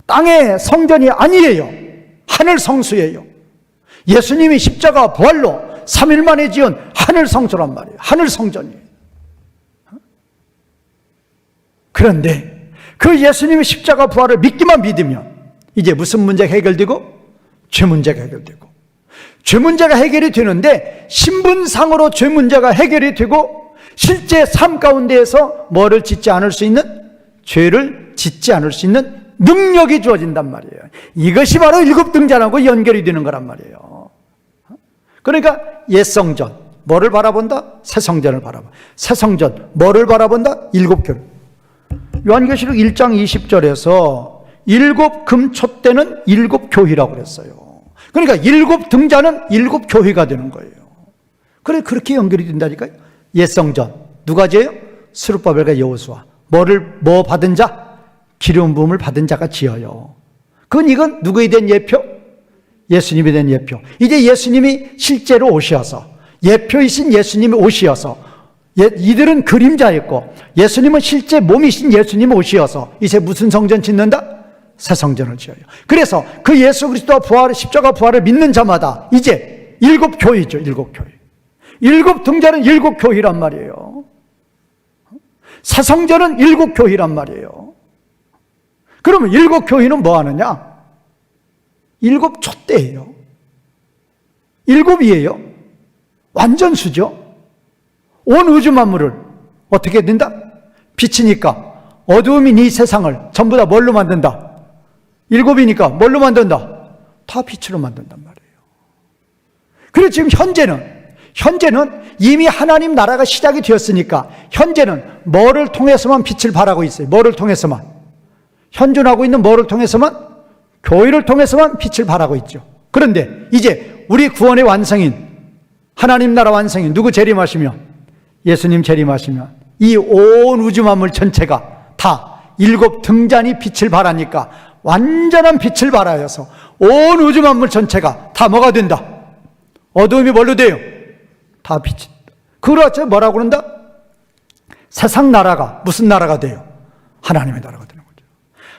땅의 성전이 아니에요. 하늘 성수예요. 예수님이 십자가 부활로 3일 만에 지은 하늘 성소란 말이에요. 하늘 성전이에요. 그런데 그 예수님의 십자가 부활을 믿으면 이제 무슨 문제가 해결되고? 죄 문제가 해결되고. 죄 문제가 해결이 되는데 신분상으로 죄 문제가 해결이 되고 실제 삶 가운데에서 뭐를 짓지 않을 수 있는? 죄를 짓지 않을 수 있는 능력이 주어진단 말이에요. 이것이 바로 7 등잔하고 연결이 되는 거란 말이에요. 그러니까 옛 성전, 뭐를 바라본다? 새 성전을 바라본다. 새 성전, 뭐를 바라본다? 7 교회. 요한계시록 1장 20절에서 7 금촛대는 7 교회라고 그랬어요. 그러니까 일곱 등자는 일곱 교회가 되는 거예요. 그래, 그렇게 연결이 된다니까요. 옛성전 누가 지어요? 스룹바벨과 여호수아. 뭐 받은 자? 기름 부음을 받은 자가 지어요. 이건 누구에 대한 예표? 예수님에 대한 예표. 이제 예수님이 실제로 오셔서, 예표이신 예수님이 오셔서, 이들은 그림자였고 예수님은 실제 몸이신 예수님이 오셔서 이제 무슨 성전 짓는다? 새 성전을 지어요. 그래서 그 예수 그리스도와 부활, 십자가 부활을 믿는 자마다 이제 일곱 교회죠. 일곱 교회. 일곱 등자는 일곱 교회란 말이에요. 새 성전은 일곱 교회란 말이에요. 그러면 일곱 교회는 뭐 하느냐? 일곱 촛대예요. 일곱이에요. 완전수죠. 온 우주 만물을 어떻게 된다? 빛이니까 어두움이 이 세상을 전부 다 뭘로 만든다? 일곱이니까 뭘로 만든다? 다 빛으로 만든단 말이에요. 그리고 지금 현재는 이미 하나님 나라가 시작이 되었으니까 현재는 뭐를 통해서만 빛을 발하고 있어요? 뭐를 통해서만? 현존하고 있는 뭐를 통해서만? 교회를 통해서만 빛을 발하고 있죠. 그런데 이제 우리 구원의 완성인 하나님 나라 완성인 누구 재림하시면? 예수님 재림하시면 이 온 우주 만물 전체가 다 일곱 등잔이 빛을 발하니까 완전한 빛을 발하여서 온 우주 만물 전체가 다 뭐가 된다? 어두움이 뭘로 돼요? 다 빛이. 그렇죠. 뭐라고 그런다? 세상 나라가 무슨 나라가 돼요? 하나님의 나라가 되는 거죠.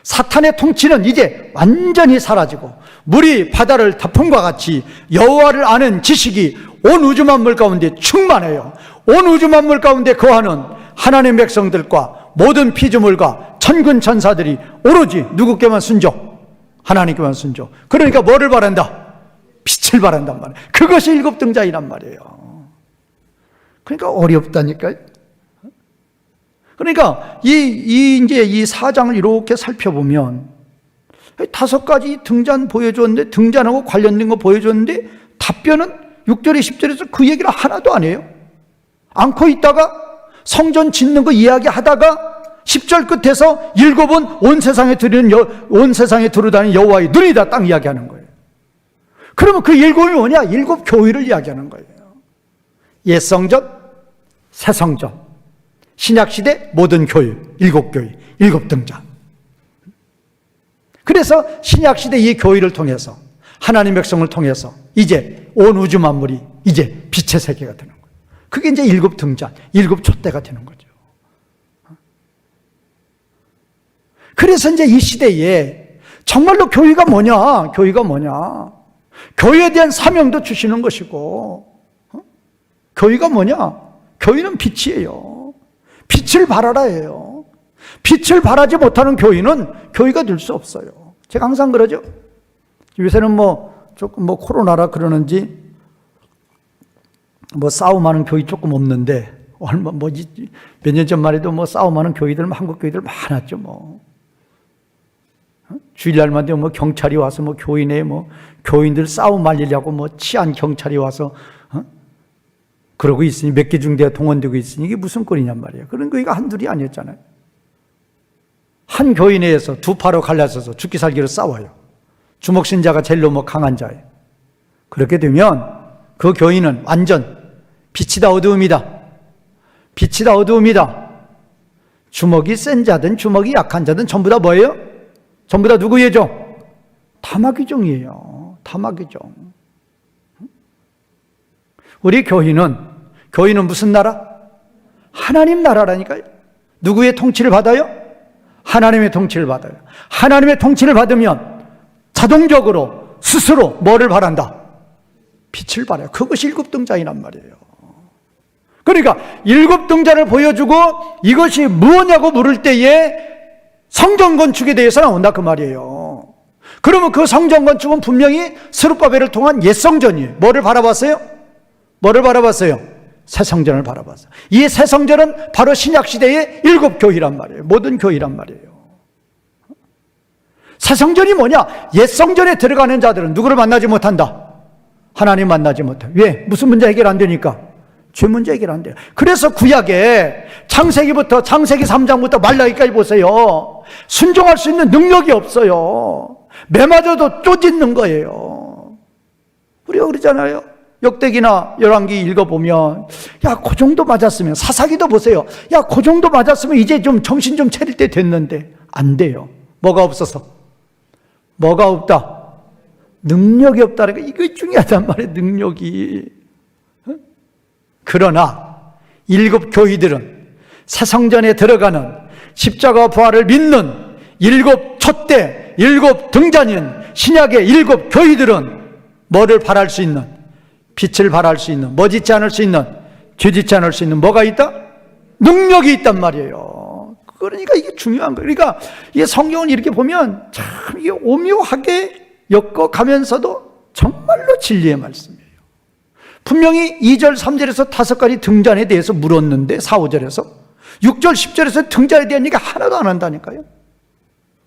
사탄의 통치는 이제 완전히 사라지고 물이 바다를 덮음과 같이 여호와를 아는 지식이 온 우주 만물 가운데 충만해요. 온 우주 만물 가운데 거하는 하나님의 백성들과 모든 피조물과 천군 천사들이 오로지 누구께만 순종? 하나님께만 순종. 그러니까 뭐를 바란다? 빛을 바란단 말이에요. 그것이 일곱 등자이란 말이에요. 그러니까 어렵다니까요. 그러니까 이제 이 사장을 이렇게 살펴보면 다섯 가지 등잔 보여줬는데, 등잔하고 관련된 거 보여줬는데 답변은 6절에 10절에서 그 얘기를 하나도 안 해요. 않고 있다가 성전 짓는 거 이야기하다가 10절 끝에서 일곱은 온 세상에 두루다니는 여호와의 눈이다 딱 이야기하는 거예요. 그러면 그 일곱이 뭐냐? 일곱 교회를 이야기하는 거예요. 옛 성전, 새 성전, 신약시대 모든 교회, 일곱 교회, 일곱 등자. 그래서 신약시대 이 교회를 통해서 하나님 백성을 통해서 이제 온 우주 만물이 이제 빛의 세계가 되는 거예요. 그게 이제 일곱 등잔, 일곱 촛대가 되는 거죠. 그래서 이제 이 시대에 정말로 교회가 뭐냐? 교회가 뭐냐? 교회에 대한 사명도 주시는 것이고, 교회가 뭐냐? 교회는 빛이에요. 빛을 발하라예요. 빛을 발하지 못하는 교회는 교회가 될 수 없어요. 제가 항상 그러죠. 요새는 조금 코로나라 그러는지 싸움하는 교회 조금 없는데, 몇 년 전만 해도 싸움하는 교회들, 한국 교회들 많았죠. 주일날만 되면 경찰이 와서 교인의 교인들 싸움 말리려고 치안 경찰이 와서 그러고 있으니 몇 개 중대가 동원되고 있으니 이게 무슨 꼴이냔 말이에요. 그런 교회가 한둘이 아니었잖아요. 한 교인 내에서 두 파로 갈라서서 죽기 살기로 싸워요. 주먹신자가 제일로 강한 자예요. 그렇게 되면 그 교인은 완전 빛이다 어두움이다. 빛이다 어두움이다. 주먹이 센 자든 주먹이 약한 자든 전부 다 뭐예요? 전부 다 누구의 종? 타마귀종이에요. 타마귀종. 우리 교인은 무슨 나라? 하나님 나라라니까요. 누구의 통치를 받아요? 하나님의 통치를 받아요. 하나님의 통치를 받으면 자동적으로 스스로 뭐를 바란다? 빛을 발해요. 그것이 일곱 등자이란 말이에요. 그러니까 일곱 등자를 보여주고 이것이 무엇냐고 물을 때에 성전 건축에 대해서 나온다 그 말이에요. 그러면 그 성전 건축은 분명히 스룹바벨을 통한 옛 성전이에요. 뭐를 바라봤어요? 뭐를 바라봤어요? 새 성전을 바라봤어요. 이 새 성전은 바로 신약 시대의 일곱 교회란 말이에요. 모든 교회란 말이에요. 새 성전이 뭐냐? 옛 성전에 들어가는 자들은 누구를 만나지 못한다? 하나님 만나지 못해. 왜? 무슨 문제 해결 안 되니까? 죄 문제 해결 안 돼요. 그래서 구약에 창세기 3장부터 말라기까지 보세요. 순종할 수 있는 능력이 없어요. 매맞아도 쪼짓는 거예요. 우리가 그러잖아요. 역대기나 열왕기 읽어보면, 야, 그 정도 맞았으면, 사사기도 보세요. 야, 그 정도 맞았으면 이제 좀 정신 좀 차릴 때 됐는데, 안 돼요. 뭐가 없어서? 뭐가 없다? 능력이 없다는 거, 이게 중요하단 말이에요, 능력이. 그러나, 일곱 교회들은 새성전에 들어가는 십자가 부활을 믿는 일곱 촛대, 일곱 등잔인 신약의 일곱 교회들은 뭐를 바랄 수 있는? 빛을 발할 수 있는, 머짓지 않을 수 있는, 뒤짓지 않을 수 있는 뭐가 있다? 능력이 있단 말이에요. 그러니까 이게 중요한 거예요. 그러니까 이게 성경을 이렇게 보면 참 이게 오묘하게 엮어가면서도 정말로 진리의 말씀이에요. 분명히 2절, 3절에서 5가지 등잔에 대해서 물었는데 4, 5절에서 6절, 10절에서 등잔에 대한 얘기가 하나도 안 한다니까요.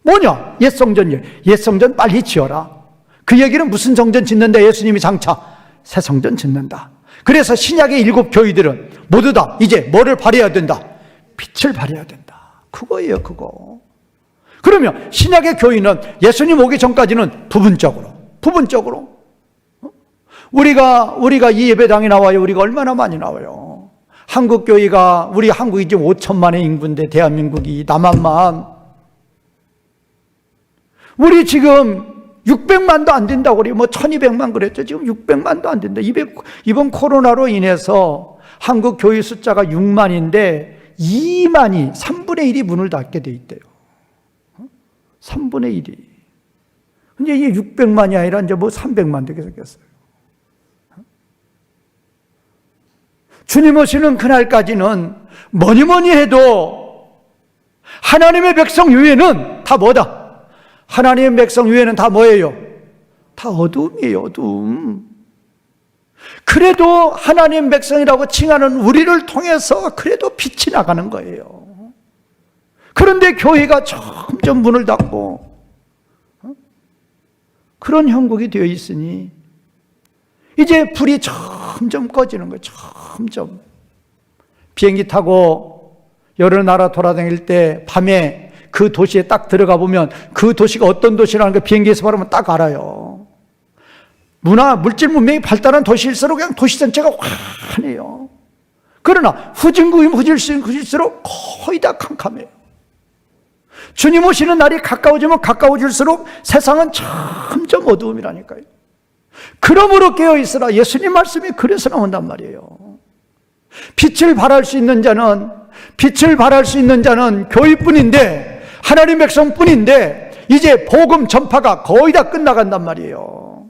뭐냐? 옛 성전 빨리 지어라. 그 얘기는 무슨 성전 짓는데 예수님이 장차 새 성전 짓는다. 그래서 신약의 일곱 교회들은 모두 다 이제 뭐를 발해야 된다? 빛을 발해야 된다. 그거예요, 그거. 그러면 신약의 교회는 예수님 오기 전까지는 부분적으로 우리가 이 예배당에 나와요. 우리가 얼마나 많이 나와요. 한국 교회가, 우리 한국이 지금 5천만의 인구인데 대한민국이 남한만 우리 지금 600만도 안 된다고 그래요. 뭐 1200만 그랬죠. 지금 600만도 안 된다. 이번 코로나로 인해서 한국 교회 숫자가 6만인데 2만이 3분의 1이 문을 닫게 돼 있대요. 3분의 1이. 근데 이게 600만이 아니라 이제 뭐 300만 되게 생겼어요. 주님 오시는 그날까지는 뭐니 해도 하나님의 백성 위에는 다 뭐다? 하나님의 백성 위에는 다 뭐예요? 다 어두움이에요, 어두움. 그래도 하나님 백성이라고 칭하는 우리를 통해서 그래도 빛이 나가는 거예요. 그런데 교회가 점점 문을 닫고 그런 형국이 되어 있으니 이제 불이 점점 꺼지는 거예요. 점점. 비행기 타고 여러 나라 돌아다닐 때 밤에 그 도시에 딱 들어가 보면 그 도시가 어떤 도시라는 걸 비행기에서 바라보면 딱 알아요. 물질 문명이 발달한 도시일수록 그냥 도시 전체가 환해요. 그러나 후진국이면 후질수록 거의 다 캄캄해요. 주님 오시는 날이 가까워지면 가까워질수록 세상은 점점 어두움이라니까요. 그러므로 깨어있으라. 예수님 말씀이 그래서 나온단 말이에요. 빛을 발할 수 있는 자는 교회뿐인데, 하나님 백성뿐인데 이제 복음 전파가 거의 다 끝나간단 말이에요.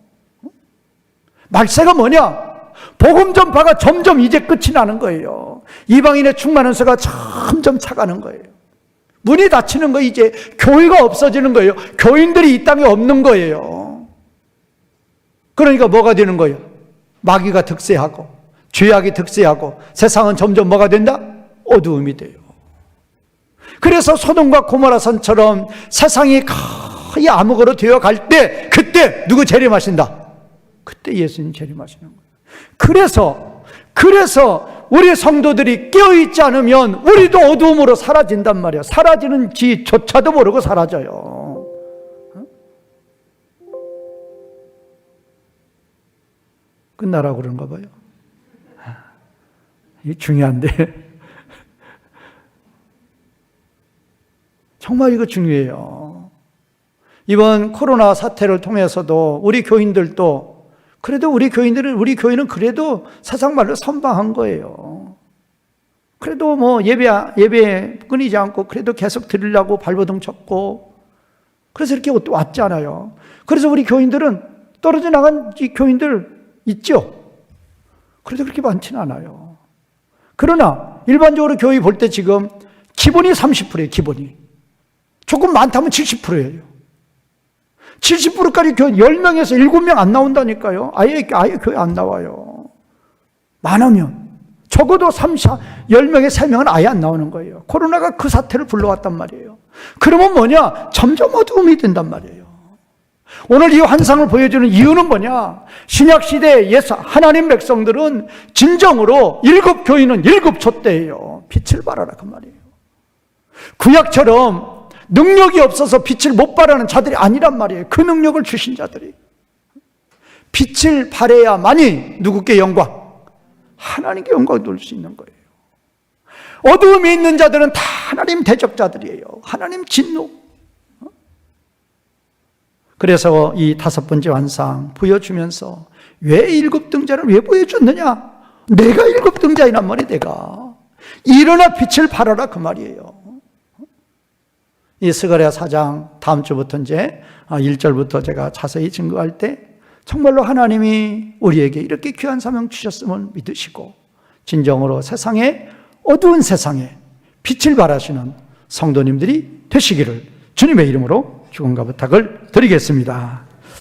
말세가 뭐냐? 복음 전파가 점점 이제 끝이 나는 거예요. 이방인의 충만한 세가 점점 차가는 거예요. 문이 닫히는 거예요. 이제 교회가 없어지는 거예요. 교인들이 이 땅에 없는 거예요. 그러니까 뭐가 되는 거예요? 마귀가 득세하고 죄악이 득세하고 세상은 점점 뭐가 된다? 어두움이 돼요. 그래서 소돔과 고모라 산처럼 세상이 거의 암흑으로 되어갈 때 그때 누구 재림하신다? 그때 예수님 재림하시는 거예요. 그래서 우리 성도들이 깨어있지 않으면 우리도 어두움으로 사라진단 말이에요. 사라지는지조차도 모르고 사라져요. 끝나라고 그런가 봐요. 이게 중요한데 정말 이거 중요해요. 이번 코로나 사태를 통해서도 우리 교인들도 그래도 우리 교인은 그래도 세상 말로 선방한 거예요. 그래도 뭐 예배 끊이지 않고 그래도 계속 드리려고 발버둥 쳤고 그래서 이렇게 왔잖아요. 그래서 우리 교인들은 떨어져 나간 이 교인들 있죠. 그래도 그렇게 많지는 않아요. 그러나 일반적으로 교회 볼 때 지금 기본이 30%예요. 기본이. 조금 많다면 70%예요. 70%까지 교회 10명에서 7명 안 나온다니까요. 아예 교회 안 나와요. 많으면. 적어도 10명에 3명은 아예 안 나오는 거예요. 코로나가 그 사태를 불러왔단 말이에요. 그러면 뭐냐? 점점 어두움이 된단 말이에요. 오늘 이 환상을 보여주는 이유는 뭐냐? 신약시대의 하나님 백성들은 진정으로 7교인은 7촛대예요. 빛을 발하라 그 말이에요. 구약처럼 능력이 없어서 빛을 못 발하는 자들이 아니란 말이에요. 그 능력을 주신 자들이. 빛을 발해야만이 누구께 영광? 하나님께 영광을 돌릴 수 있는 거예요. 어두움에 있는 자들은 다 하나님 대적자들이에요. 하나님 진노. 그래서 이 5번째 환상 보여주면서 왜 7등자를 왜 보여줬느냐? 내가 7등자이란 말이에요. 내가 일어나 빛을 발하라 그 말이에요. 이 스가랴 4장 다음 주부터 이제 1절부터 제가 자세히 증거할 때 정말로 하나님이 우리에게 이렇게 귀한 사명 주셨음을 믿으시고 진정으로 세상에 어두운 세상에 빛을 발하시는 성도님들이 되시기를 주님의 이름으로 축원과 부탁을 드리겠습니다.